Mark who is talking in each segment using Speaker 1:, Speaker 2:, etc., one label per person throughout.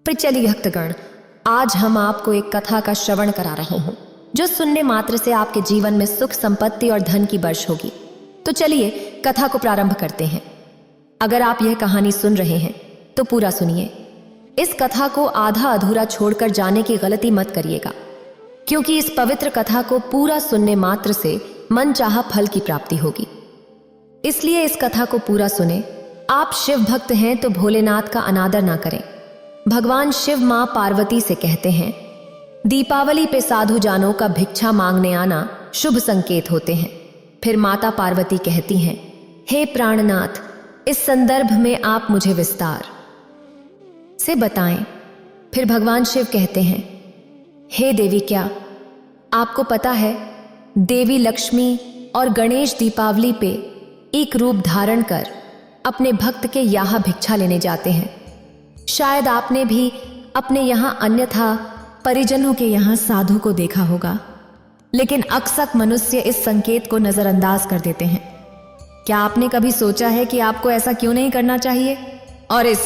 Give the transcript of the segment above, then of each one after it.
Speaker 1: पर चलिए भक्तगण, आज हम आपको एक कथा का श्रवण करा रहे हैं जो सुनने मात्र से आपके जीवन में सुख, संपत्ति और धन की वर्ष होगी। तो चलिए कथा को प्रारंभ करते हैं। अगर आप यह कहानी सुन रहे हैं तो पूरा सुनिए। इस कथा को आधा अधूरा छोड़कर जाने की गलती मत करिएगा, क्योंकि इस पवित्र कथा को पूरा सुनने मात्र से मन चाहा फल की प्राप्ति होगी। इसलिए इस कथा को पूरा सुने। आप शिव भक्त हैं तो भोलेनाथ का अनादर ना करें। भगवान शिव मां पार्वती से कहते हैं, दीपावली पे साधु जानों का भिक्षा मांगने आना शुभ संकेत होते हैं। फिर माता पार्वती कहती हैं, हे प्राणनाथ, इस संदर्भ में आप मुझे विस्तार से बताएं। फिर भगवान शिव कहते हैं, हे देवी, क्या आपको पता है देवी लक्ष्मी और गणेश दीपावली पे एक रूप धारण कर अपने भक्त के यहाँ भिक्षा लेने जाते हैं। शायद आपने भी अपने यहाँ अन्यथा परिजनों के यहाँ साधु को देखा होगा, लेकिन अक्सर मनुष्य इस संकेत को नजरअंदाज कर देते हैं। क्या आपने कभी सोचा है कि आपको ऐसा क्यों नहीं करना चाहिए और इस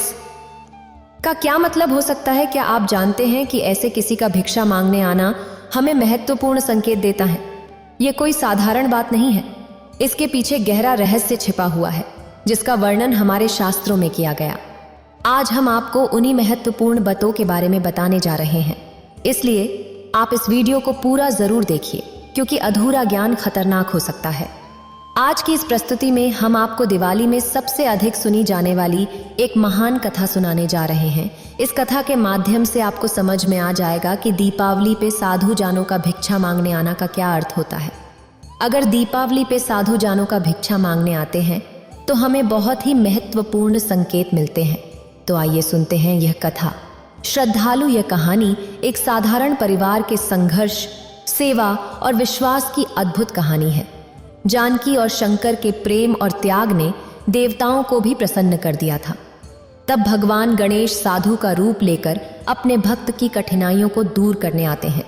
Speaker 1: का क्या मतलब हो सकता है? क्या आप जानते हैं कि ऐसे किसी का भिक्षा मांगने आना हमें महत्वपूर्ण संकेत देता है? ये कोई साधारण बात नहीं है। इसके पीछे गहरा रहस्य छिपा हुआ है, जिसका वर्णन हमारे शास्त्रों में किया गया। आज हम आपको उन्हीं महत्वपूर्ण बातों के बारे में बताने जा रहे हैं। इसलिए आप इस वीडियो को पूरा जरूर देखिए, क्योंकि अधूरा ज्ञान खतरनाक हो सकता है। आज की इस प्रस्तुति में हम आपको दिवाली में सबसे अधिक सुनी जाने वाली एक महान कथा सुनाने जा रहे हैं। इस कथा के माध्यम से आपको समझ में आ जाएगा कि दीपावली पे साधु जानों का भिक्षा मांगने आना का क्या अर्थ होता है। अगर दीपावली पे साधु जानों का भिक्षा मांगने आते हैं तो हमें बहुत ही महत्वपूर्ण संकेत मिलते हैं। तो आइए सुनते हैं यह कथा। श्रद्धालु, यह कहानी एक साधारण परिवार के संघर्ष, सेवा और विश्वास की अद्भुत कहानी है। जानकी और शंकर के प्रेम और त्याग ने देवताओं को भी प्रसन्न कर दिया था। तब भगवान गणेश साधु का रूप लेकर अपने भक्त की कठिनाइयों को दूर करने आते हैं।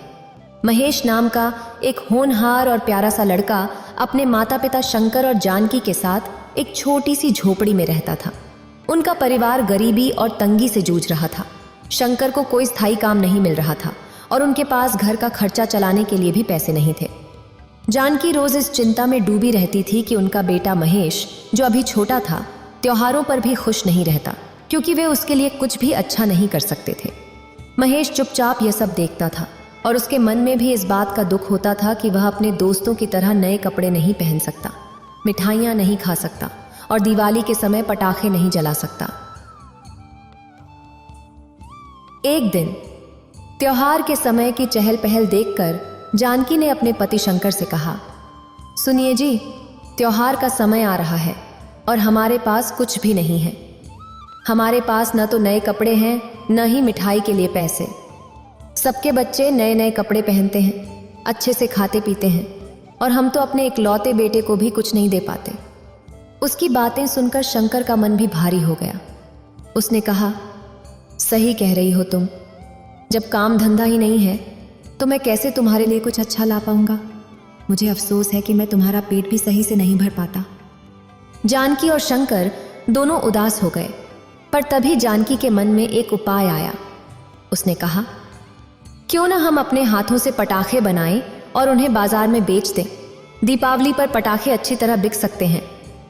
Speaker 1: महेश नाम का एक होनहार और प्यारा सा लड़का अपने माता पिता शंकर और जानकी के साथ एक छोटी सी झोपड़ी में रहता था। उनका परिवार गरीबी और तंगी से जूझ रहा था। शंकर को कोई स्थायी काम नहीं मिल रहा था और उनके पास घर का खर्चा चलाने के लिए भी पैसे नहीं थे। जानकी रोज इस चिंता में डूबी रहती थी कि उनका बेटा महेश, जो अभी छोटा था, त्योहारों पर भी खुश नहीं रहता, क्योंकि वे उसके लिए कुछ भी अच्छा नहीं कर सकते थे। महेश चुपचाप यह सब देखता था और उसके मन में भी इस बात का दुख होता था कि वह अपने दोस्तों की तरह नए कपड़े नहीं पहन सकता, मिठाइयाँ नहीं खा सकता और दिवाली के समय पटाखे नहीं जला सकता। एक दिन त्योहार के समय की चहल पहल देखकर जानकी ने अपने पति शंकर से कहा, सुनिए जी, त्योहार का समय आ रहा है और हमारे पास कुछ भी नहीं है। हमारे पास न तो नए कपड़े हैं, न ही मिठाई के लिए पैसे। सबके बच्चे नए नए कपड़े पहनते हैं, अच्छे से खाते पीते हैं, और हम तो अपने इकलौते बेटे को भी कुछ नहीं दे पाते। उसकी बातें सुनकर शंकर का मन भी भारी हो गया। उसने कहा, सही कह रही हो तुम। जब काम धंधा ही नहीं है तो मैं कैसे तुम्हारे लिए कुछ अच्छा ला पाऊंगा। मुझे अफसोस है कि मैं तुम्हारा पेट भी सही से नहीं भर पाता। जानकी और शंकर दोनों उदास हो गए, पर तभी जानकी के मन में एक उपाय आया। उसने कहा, क्यों ना हम अपने हाथों से पटाखे बनाएं और उन्हें बाजार में बेच दें। दीपावली पर पटाखे अच्छी तरह बिक सकते हैं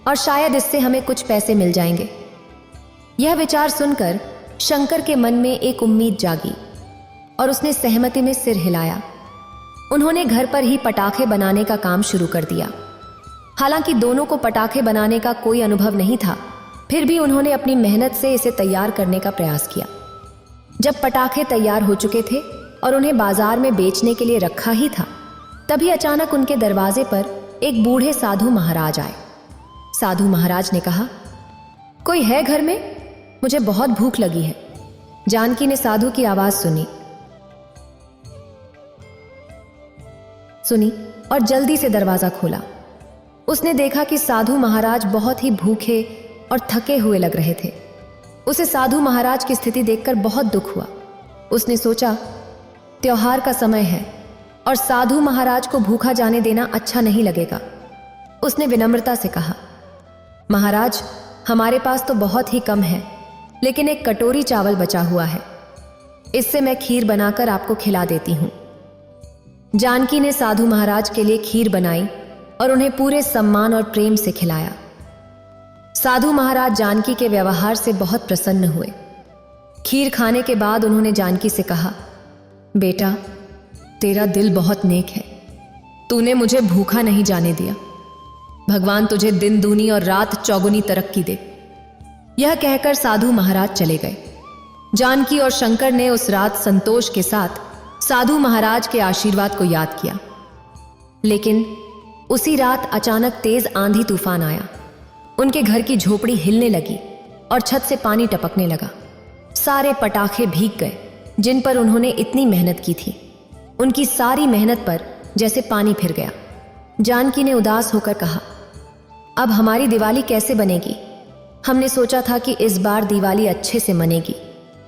Speaker 1: और शायद इससे हमें कुछ पैसे मिल जाएंगे। यह विचार सुनकर शंकर के मन में एक उम्मीद जागी और उसने सहमति में सिर हिलाया। उन्होंने घर पर ही पटाखे बनाने का काम शुरू कर दिया। हालांकि दोनों को पटाखे बनाने का कोई अनुभव नहीं था, फिर भी उन्होंने अपनी मेहनत से इसे तैयार करने का प्रयास किया। जब पटाखे तैयार हो चुके थे और उन्हें बाजार में बेचने के लिए रखा ही था, तभी अचानक उनके दरवाजे पर एक बूढ़े साधु महाराज आए। साधु महाराज ने कहा, कोई है घर में? मुझे बहुत भूख लगी है। जानकी ने साधु की आवाज सुनी और जल्दी से दरवाजा खोला। उसने देखा कि साधु महाराज बहुत ही भूखे और थके हुए लग रहे थे। उसे साधु महाराज की स्थिति देखकर बहुत दुख हुआ। उसने सोचा, त्योहार का समय है और साधु महाराज को भूखा जाने देना अच्छा नहीं लगेगा। उसने विनम्रता से कहा, महाराज, हमारे पास तो बहुत ही कम है, लेकिन एक कटोरी चावल बचा हुआ है। इससे मैं खीर बनाकर आपको खिला देती हूँ। जानकी ने साधु महाराज के लिए खीर बनाई और उन्हें पूरे सम्मान और प्रेम से खिलाया। साधु महाराज जानकी के व्यवहार से बहुत प्रसन्न हुए। खीर खाने के बाद उन्होंने जानकी से कहा, बेटा, तेरा दिल बहुत नेक है। तूने मुझे भूखा नहीं जाने दिया। भगवान तुझे दिन दूनी और रात चौगुनी तरक्की दे। यह कहकर साधु महाराज चले गए। जानकी और शंकर ने उस रात संतोष के साथ साधु महाराज के आशीर्वाद को याद किया। लेकिन उसी रात अचानक तेज आंधी तूफान आया। उनके घर की झोपड़ी हिलने लगी और छत से पानी टपकने लगा। सारे पटाखे भीग गए जिन पर उन्होंने इतनी मेहनत की थी। उनकी सारी मेहनत पर जैसे पानी फिर गया। जानकी ने उदास होकर कहा, अब हमारी दिवाली कैसे बनेगी? हमने सोचा था कि इस बार दिवाली अच्छे से मनेगी,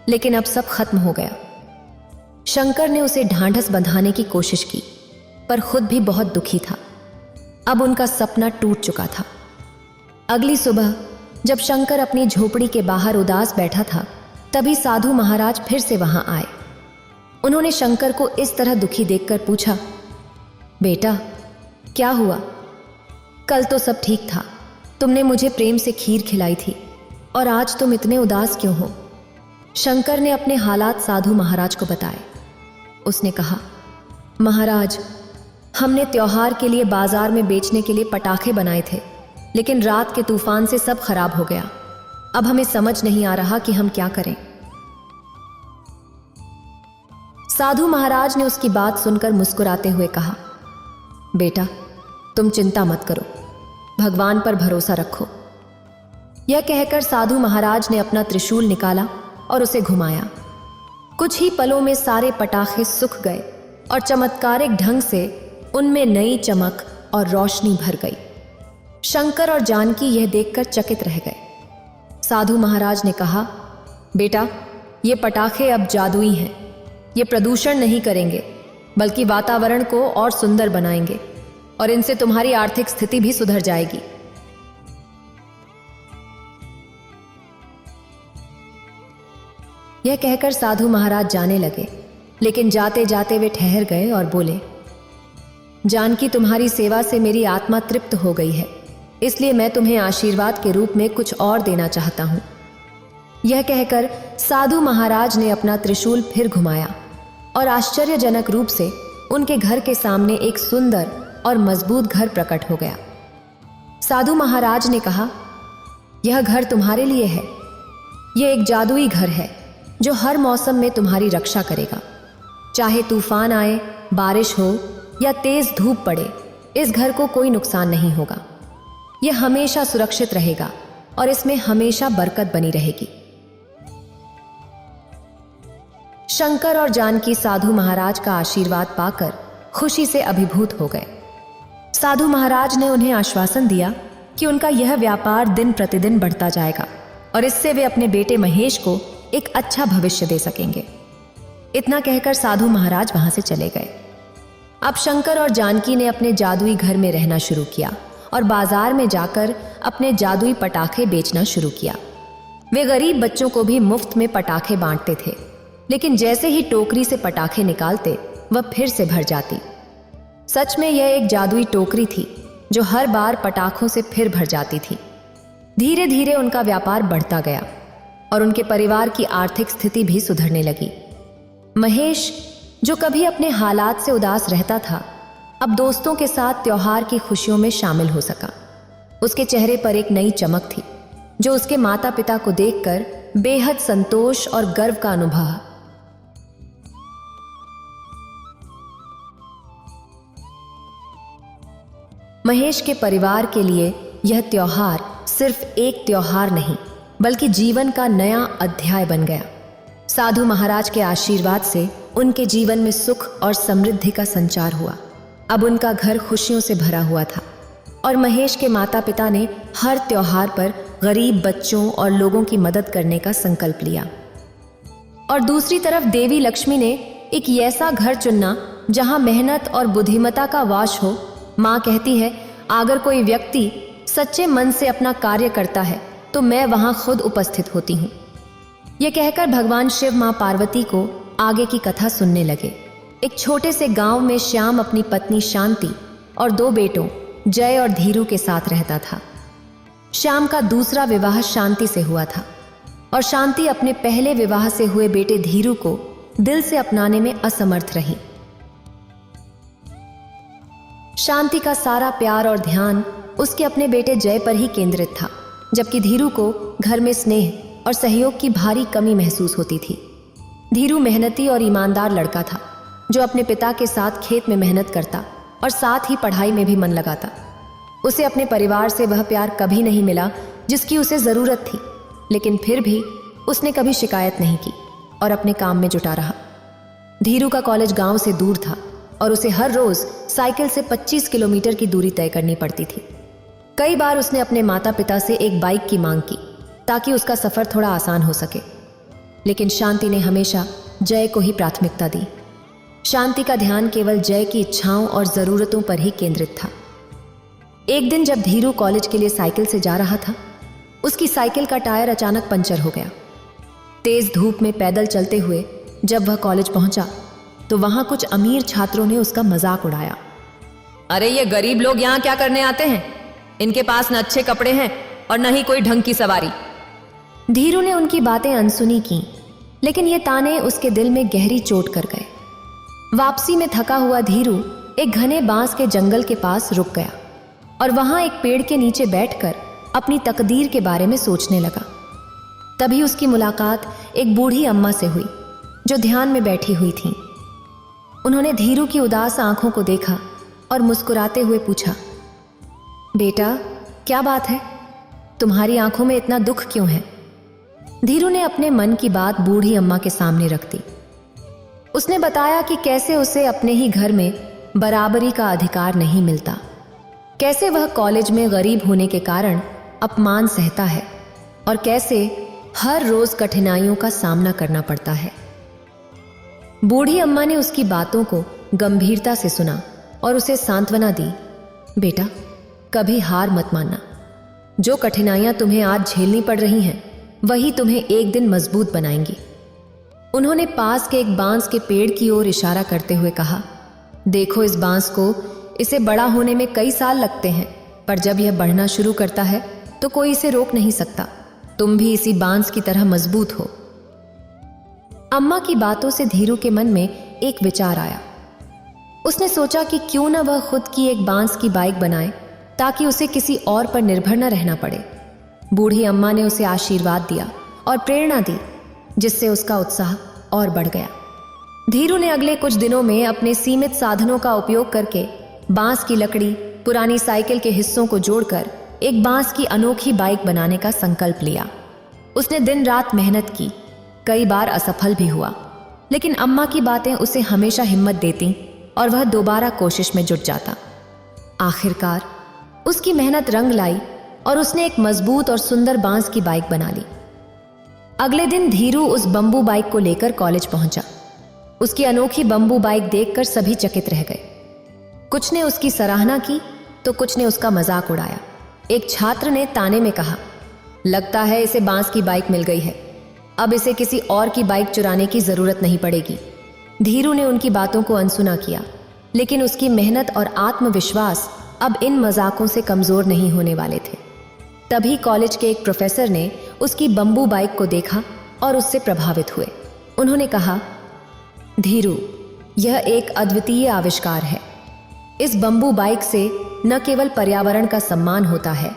Speaker 1: लेकिन अब सब खत्म हो गया। शंकर ने उसे ढांढस बंधाने की कोशिश की, पर खुद भी बहुत दुखी था। अब उनका सपना टूट चुका था। अगली सुबह जब शंकर अपनी झोपड़ी के बाहर उदास बैठा था, तभी साधु महाराज फिर से वहां आए। उन्होंने शंकर को इस तरह दुखी देखकर पूछा, बेटा, क्या हुआ? कल तो सब ठीक था। तुमने मुझे प्रेम से खीर खिलाई थी, और आज तुम इतने उदास क्यों हो? शंकर ने अपने हालात साधु महाराज को बताए। उसने कहा, महाराज, हमने त्योहार के लिए बाजार में बेचने के लिए पटाखे बनाए थे, लेकिन रात के तूफान से सब खराब हो गया। अब हमें समझ नहीं आ रहा कि हम क्या करें। साधु महाराज ने उसकी बात सुनकर मुस्कुराते हुए कहा, बेटा, तुम चिंता मत करो, भगवान पर भरोसा रखो। यह कहकर साधु महाराज ने अपना त्रिशूल निकाला और उसे घुमाया। कुछ ही पलों में सारे पटाखे सूख गए और चमत्कारिक ढंग से उनमें नई चमक और रोशनी भर गई। शंकर और जानकी यह देखकर चकित रह गए। साधु महाराज ने कहा, बेटा, ये पटाखे अब जादुई हैं। ये प्रदूषण नहीं करेंगे, बल्कि वातावरण को और सुंदर बनाएंगे, और इनसे तुम्हारी आर्थिक स्थिति भी सुधर जाएगी। यह कहकर साधु महाराज जाने लगे, लेकिन जाते जाते वे ठहर गए और बोले, जानकी, तुम्हारी सेवा से मेरी आत्मा तृप्त हो गई है, इसलिए मैं तुम्हें आशीर्वाद के रूप में कुछ और देना चाहता हूं। यह कहकर साधु महाराज ने अपना त्रिशूल फिर घुमाया और आश्चर्यजनक रूप से उनके घर के सामने एक सुंदर और मजबूत घर प्रकट हो गया। साधु महाराज ने कहा, यह घर तुम्हारे लिए है। यह एक जादुई घर है जो हर मौसम में तुम्हारी रक्षा करेगा। चाहे तूफान आए, बारिश हो या तेज धूप पड़े, इस घर को कोई नुकसान नहीं होगा। यह हमेशा सुरक्षित रहेगा और इसमें हमेशा बरकत बनी रहेगी। शंकर और जानकी साधु महाराज का आशीर्वाद पाकर खुशी से अभिभूत हो गए। साधु महाराज ने उन्हें आश्वासन दिया कि उनका यह व्यापार दिन प्रतिदिन बढ़ता जाएगा और इससे वे अपने बेटे महेश को एक अच्छा भविष्य दे सकेंगे। इतना कहकर साधु महाराज वहां से चले गए। अब शंकर और जानकी ने अपने जादुई घर में रहना शुरू किया और बाजार में जाकर अपने जादुई पटाखे बेचना शुरू किया। वे गरीब बच्चों को भी मुफ्त में पटाखे बांटते थे, लेकिन जैसे ही टोकरी से पटाखे निकालते, वह फिर से भर जाती। सच में यह एक जादुई टोकरी थी जो हर बार पटाखों से फिर भर जाती थी। धीरे धीरे उनका व्यापार बढ़ता गया और उनके परिवार की आर्थिक स्थिति भी सुधरने लगी। महेश, जो कभी अपने हालात से उदास रहता था, अब दोस्तों के साथ त्योहार की खुशियों में शामिल हो सका। उसके चेहरे पर एक नई चमक थी जो उसके माता पिता को देखकर बेहद संतोष और गर्व का अनुभव। महेश के परिवार के लिए यह त्योहार सिर्फ एक त्योहार नहीं, बल्कि जीवन का नया अध्याय बन गया। साधु महाराज के आशीर्वाद से उनके जीवन में सुख और समृद्धि का संचार हुआ। अब उनका घर खुशियों से भरा हुआ था और महेश के माता पिता ने हर त्योहार पर गरीब बच्चों और लोगों की मदद करने का संकल्प लिया। और दूसरी तरफ देवी लक्ष्मी ने एक ऐसा घर चुनना जहां मेहनत और बुद्धिमत्ता का वास हो। माँ कहती है, अगर कोई व्यक्ति सच्चे मन से अपना कार्य करता है तो मैं वहां खुद उपस्थित होती हूँ। यह कहकर भगवान शिव माँ पार्वती को आगे की कथा सुनने लगे। एक छोटे से गांव में श्याम अपनी पत्नी शांति और 2 बेटों जय और धीरू के साथ रहता था। श्याम का दूसरा विवाह शांति से हुआ था और शांति अपने पहले विवाह से हुए बेटे धीरू को दिल से अपनाने में असमर्थ रही। शांति का सारा प्यार और ध्यान उसके अपने बेटे जय पर ही केंद्रित था, जबकि धीरू को घर में स्नेह और सहयोग की भारी कमी महसूस होती थी। धीरू मेहनती और ईमानदार लड़का था जो अपने पिता के साथ खेत में मेहनत करता और साथ ही पढ़ाई में भी मन लगाता। उसे अपने परिवार से वह प्यार कभी नहीं मिला जिसकी उसे ज़रूरत थी, लेकिन फिर भी उसने कभी शिकायत नहीं की और अपने काम में जुटा रहा। धीरू का कॉलेज गांव से दूर था और उसे हर रोज साइकिल से 25 किलोमीटर की दूरी तय करनी पड़ती थी। कई बार उसने अपने माता पिता से एक बाइक की मांग की ताकि उसका सफ़र थोड़ा आसान हो सके, लेकिन शांति ने हमेशा जय को ही प्राथमिकता दी। शांति का ध्यान केवल जय की इच्छाओं और ज़रूरतों पर ही केंद्रित था। एक दिन जब धीरू कॉलेज के लिए साइकिल से जा रहा था, उसकी साइकिल का टायर अचानक पंचर हो गया। तेज धूप में पैदल चलते हुए जब वह कॉलेज पहुंचा तो वहां कुछ अमीर छात्रों ने उसका मजाक उड़ाया।
Speaker 2: अरे ये गरीब लोग यहाँ क्या करने आते हैं? इनके पास न अच्छे कपड़े हैं और न ही कोई ढंग की सवारी।
Speaker 1: धीरू ने उनकी बातें अनसुनी की, लेकिन ये ताने उसके दिल में गहरी चोट कर गए। वापसी में थका हुआ धीरू एक घने बांस के जंगल के पास रुक गया और वहां एक पेड़ के नीचे बैठकर अपनी तकदीर के बारे में सोचने लगा। तभी उसकी मुलाकात एक बूढ़ी अम्मा से हुई जो ध्यान में बैठी हुई थीं। उन्होंने धीरू की उदास आंखों को देखा और मुस्कुराते हुए पूछा, बेटा क्या बात है, तुम्हारी आंखों में इतना दुख क्यों है? धीरू ने अपने मन की बात बूढ़ी अम्मा के सामने रख दी। उसने बताया कि कैसे उसे अपने ही घर में बराबरी का अधिकार नहीं मिलता, कैसे वह कॉलेज में गरीब होने के कारण अपमान सहता है और कैसे हर रोज कठिनाइयों का सामना करना पड़ता है। बूढ़ी अम्मा ने उसकी बातों को गंभीरता से सुना और उसे सांत्वना दी, बेटा कभी हार मत मानना। जो कठिनाइयां तुम्हें आज झेलनी पड़ रही हैं वही तुम्हें एक दिन मजबूत बनाएंगी। उन्होंने पास के एक बांस के पेड़ की ओर इशारा करते हुए कहा, देखो इस बांस को, इसे बड़ा होने में कई साल लगते हैं, पर जब यह बढ़ना शुरू करता है तो कोई इसे रोक नहीं सकता। तुम भी इसी बांस की तरह मजबूत हो। अम्मा की बातों से धीरू के मन में एक विचार आया। उसने सोचा कि क्यों न वह खुद की एक बांस की बाइक बनाए ताकि उसे किसी और पर निर्भर न रहना पड़े। बूढ़ी अम्मा ने उसे आशीर्वाद दिया और प्रेरणा दी, जिससे उसका उत्साह और बढ़ गया। धीरू ने अगले कुछ दिनों में अपने सीमित साधनों का उपयोग करके बांस की लकड़ी, पुरानी साइकिल के हिस्सों को जोड़कर एक बांस की अनोखी बाइक बनाने का संकल्प लिया। उसने दिन रात मेहनत की, कई बार असफल भी हुआ, लेकिन अम्मा की बातें उसे हमेशा हिम्मत देती और वह दोबारा कोशिश में जुट जाता। आखिरकार उसकी मेहनत रंग लाई और उसने एक मजबूत और सुंदर बांस की बाइक बना ली। अगले दिन धीरू उस बंबू बाइक को लेकर कॉलेज पहुंचा। उसकी अनोखी बंबू बाइक देखकर सभी चकित रह गए। कुछ ने उसकी सराहना की तो कुछ ने उसका मजाक उड़ाया। एक छात्र ने ताने में कहा, लगता है इसे बांस की बाइक मिल गई है, अब इसे किसी और की बाइक चुराने की जरूरत नहीं पड़ेगी। धीरू ने उनकी बातों को अनसुना किया, लेकिन उसकी मेहनत और आत्मविश्वास अब इन मजाकों से कमजोर नहीं होने वाले थे। तभी कॉलेज के एक प्रोफेसर ने उसकी बंबू बाइक को देखा और उससे प्रभावित हुए। उन्होंने कहा, धीरू, यह एक अद्वितीय आविष्कार है। इस बंबू बाइक से न केवल पर्यावरण का सम्मान होता है,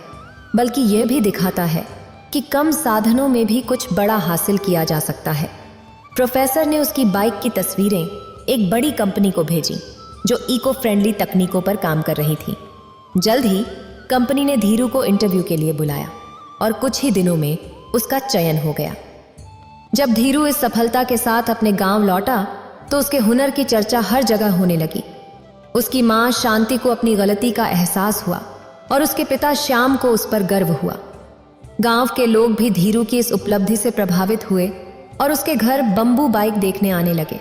Speaker 1: बल्कि यह भी दिखाता है कि कम साधनों में भी कुछ बड़ा हासिल किया जा सकता है। प्रोफेसर ने उसकी बाइक की तस्वीरें एक बड़ी कंपनी को भेजी जो इको फ्रेंडली तकनीकों पर काम कर रही थी। जल्द ही कंपनी ने धीरू को इंटरव्यू के लिए बुलाया और कुछ ही दिनों में उसका चयन हो गया। जब धीरू इस सफलता के साथ अपने गांव लौटा तो उसके हुनर की चर्चा हर जगह होने लगी। उसकी मां शांति को अपनी गलती का एहसास हुआ और उसके पिता श्याम को उस पर गर्व हुआ। गांव के लोग भी धीरू की इस उपलब्धि से प्रभावित हुए और उसके घर बंबू बाइक देखने आने लगे।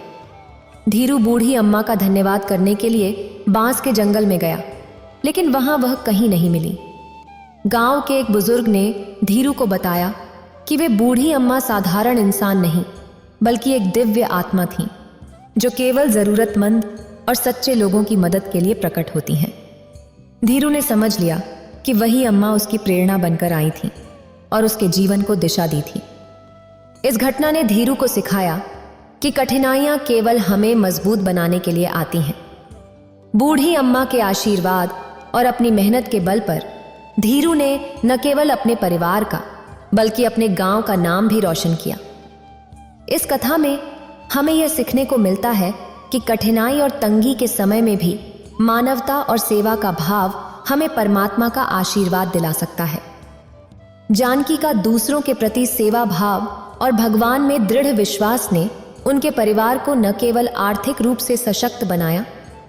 Speaker 1: धीरू बूढ़ी अम्मा का धन्यवाद करने के लिए बांस के जंगल में गया, लेकिन वहां वह कहीं नहीं मिली। गांव के एक बुजुर्ग ने धीरू को बताया कि वे बूढ़ी अम्मा साधारण इंसान नहीं, बल्कि एक दिव्य आत्मा थीं, जो केवल जरूरतमंद और सच्चे लोगों की मदद के लिए प्रकट होती हैं। धीरू ने समझ लिया कि वही अम्मा उसकी प्रेरणा बनकर आई थी और उसके जीवन को दिशा दी थी। इस घटना ने धीरू को सिखाया कि कठिनाइयां केवल हमें मजबूत बनाने के लिए आती हैं। बूढ़ी अम्मा के आशीर्वाद और अपनी मेहनत के बल पर धीरू ने न केवल अपने परिवार का बल्कि अपने गांव का नाम भी रोशन किया। इस कथा में हमें यह सीखने को मिलता है कि कठिनाई और तंगी के समय में भी मानवता और सेवा का भाव हमें परमात्मा का आशीर्वाद दिला सकता है। जानकी का दूसरों के प्रति सेवा भाव और भगवान में दृढ़ विश्वास ने उनके परिवार को न केवल आर्थिक रूप से सशक्त बनाया,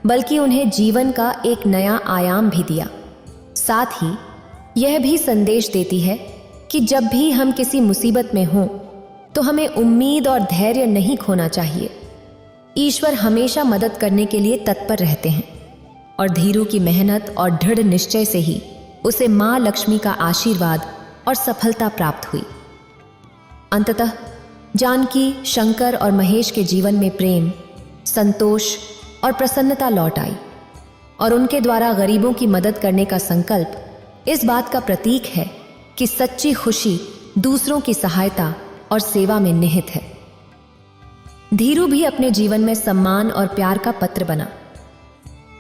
Speaker 1: बल्कि उन्हें जीवन का एक नया आयाम भी दिया। साथ ही यह भी संदेश देती है कि जब भी हम किसी मुसीबत में हों तो हमें उम्मीद और धैर्य नहीं खोना चाहिए। ईश्वर हमेशा मदद करने के लिए तत्पर रहते हैं और धीरू की मेहनत और दृढ़ निश्चय से ही उसे मां लक्ष्मी का आशीर्वाद और सफलता प्राप्त हुई। अंततः जानकी, शंकर और महेश के जीवन में प्रेम, संतोष और प्रसन्नता लौट आई और उनके द्वारा गरीबों की मदद करने का संकल्प इस बात का प्रतीक है कि सच्ची खुशी दूसरों की सहायता और सेवा में निहित है। धीरू भी अपने जीवन में सम्मान और प्यार का पत्र बना।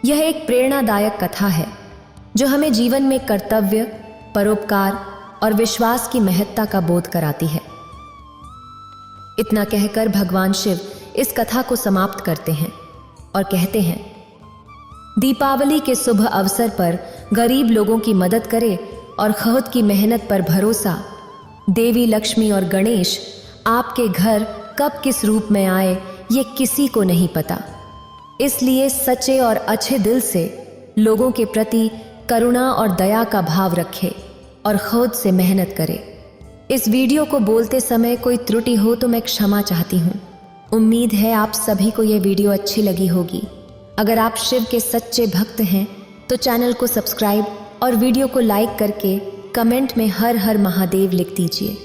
Speaker 1: यह एक प्रेरणादायक कथा है जो हमें जीवन में कर्तव्य, परोपकार और विश्वास की महत्ता का बोध कराती है। इतना कहकर भगवान शिव इस कथा को समाप्त करते हैं और कहते हैं, दीपावली के शुभ अवसर पर गरीब लोगों की मदद करें और खुद की मेहनत पर भरोसा। देवी लक्ष्मी और गणेश आपके घर कब किस रूप में आए ये किसी को नहीं पता, इसलिए सच्चे और अच्छे दिल से लोगों के प्रति करुणा और दया का भाव रखें और खुद से मेहनत करें। इस वीडियो को बोलते समय कोई त्रुटि हो तो मैं क्षमा चाहती हूँ। उम्मीद है आप सभी को यह वीडियो अच्छी लगी होगी। अगर आप शिव के सच्चे भक्त हैं तो चैनल को सब्सक्राइब और वीडियो को लाइक करके कमेंट में हर हर महादेव लिख दीजिए।